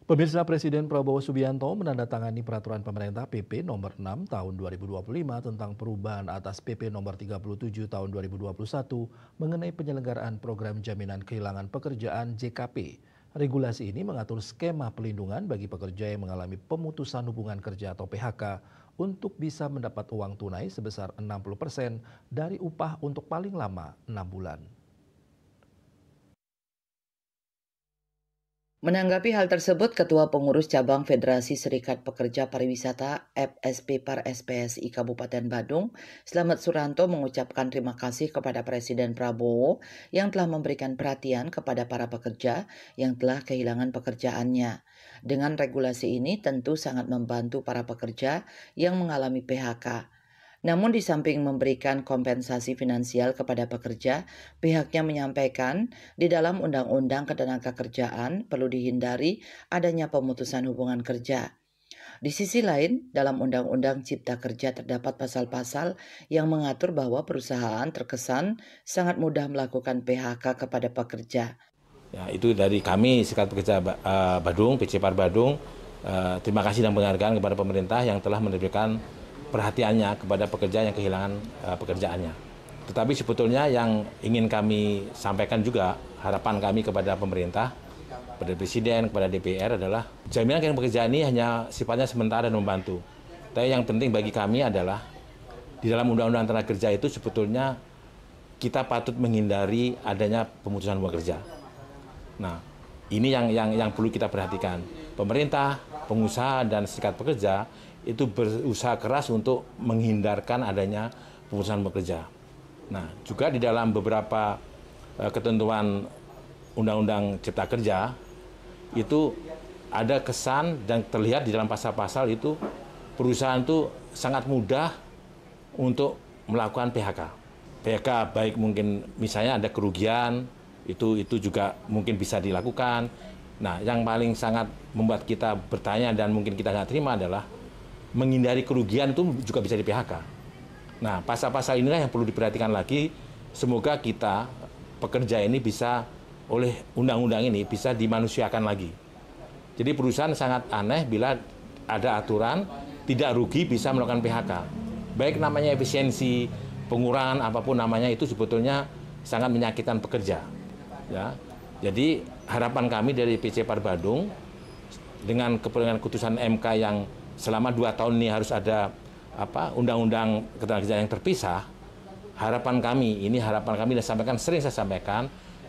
Pemirsa Presiden Prabowo Subianto menandatangani peraturan pemerintah PP nomor 6 tahun 2025 tentang perubahan atas PP nomor 37 tahun 2021 mengenai penyelenggaraan program jaminan kehilangan pekerjaan JKP. Regulasi ini mengatur skema pelindungan bagi pekerja yang mengalami pemutusan hubungan kerja atau PHK untuk bisa mendapat uang tunai sebesar 60% dari upah untuk paling lama 6 bulan. Menanggapi hal tersebut, Ketua Pengurus Cabang Federasi Serikat Pekerja Pariwisata (FSP Par SPSI) Kabupaten Badung, Slamet Suranto mengucapkan terima kasih kepada Presiden Prabowo yang telah memberikan perhatian kepada para pekerja yang telah kehilangan pekerjaannya. Dengan regulasi ini tentu sangat membantu para pekerja yang mengalami PHK. Namun di samping memberikan kompensasi finansial kepada pekerja, pihaknya menyampaikan di dalam Undang-Undang Ketenagakerjaan perlu dihindari adanya pemutusan hubungan kerja. Di sisi lain, dalam Undang-Undang Cipta Kerja terdapat pasal-pasal yang mengatur bahwa perusahaan terkesan sangat mudah melakukan PHK kepada pekerja. Ya, itu dari kami Serikat Pekerja Badung, PC Par Badung. Terima kasih dan penghargaan kepada pemerintah yang telah memberikan perhatiannya kepada pekerja yang kehilangan pekerjaannya. Tetapi sebetulnya yang ingin kami sampaikan juga, harapan kami kepada pemerintah, kepada Presiden, kepada DPR adalah jaminan kehilangan pekerjaan ini hanya sifatnya sementara dan membantu. Tapi yang penting bagi kami adalah di dalam Undang-Undang Tenaga Kerja itu sebetulnya kita patut menghindari adanya pemutusan hubungan kerja. Nah, ini yang perlu kita perhatikan. Pemerintah, pengusaha, dan serikat pekerja itu berusaha keras untuk menghindarkan adanya pemutusan pekerja. Nah, juga di dalam beberapa ketentuan Undang-Undang Cipta Kerja itu ada kesan dan terlihat di dalam pasal-pasal itu perusahaan itu sangat mudah untuk melakukan PHK. PHK baik mungkin misalnya ada kerugian, itu juga mungkin bisa dilakukan. Nah, yang paling sangat membuat kita bertanya dan mungkin kita nggak terima adalah menghindari kerugian itu juga bisa di PHK. Nah, pasal-pasal inilah yang perlu diperhatikan lagi. Semoga kita pekerja ini bisa oleh undang-undang ini bisa dimanusiakan lagi. Jadi perusahaan sangat aneh bila ada aturan tidak rugi bisa melakukan PHK. Baik namanya efisiensi, pengurangan apapun namanya itu sebetulnya sangat menyakitkan pekerja. Ya, jadi harapan kami dari PC Par Badung dengan keputusan MK yang selama 2 tahun ini harus ada undang-undang ketenagakerjaan yang terpisah. Harapan kami dan sering saya sampaikan,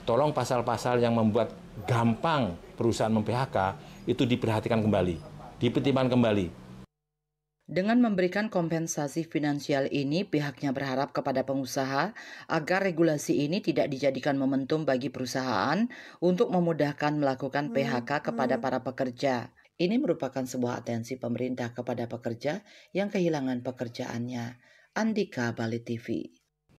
tolong pasal-pasal yang membuat gampang perusahaan mem-PHK itu diperhatikan kembali, dipertimbangkan kembali. Dengan memberikan kompensasi finansial ini, pihaknya berharap kepada pengusaha agar regulasi ini tidak dijadikan momentum bagi perusahaan untuk memudahkan melakukan PHK kepada para pekerja. Ini merupakan sebuah atensi pemerintah kepada pekerja yang kehilangan pekerjaannya. Andika, Bali TV.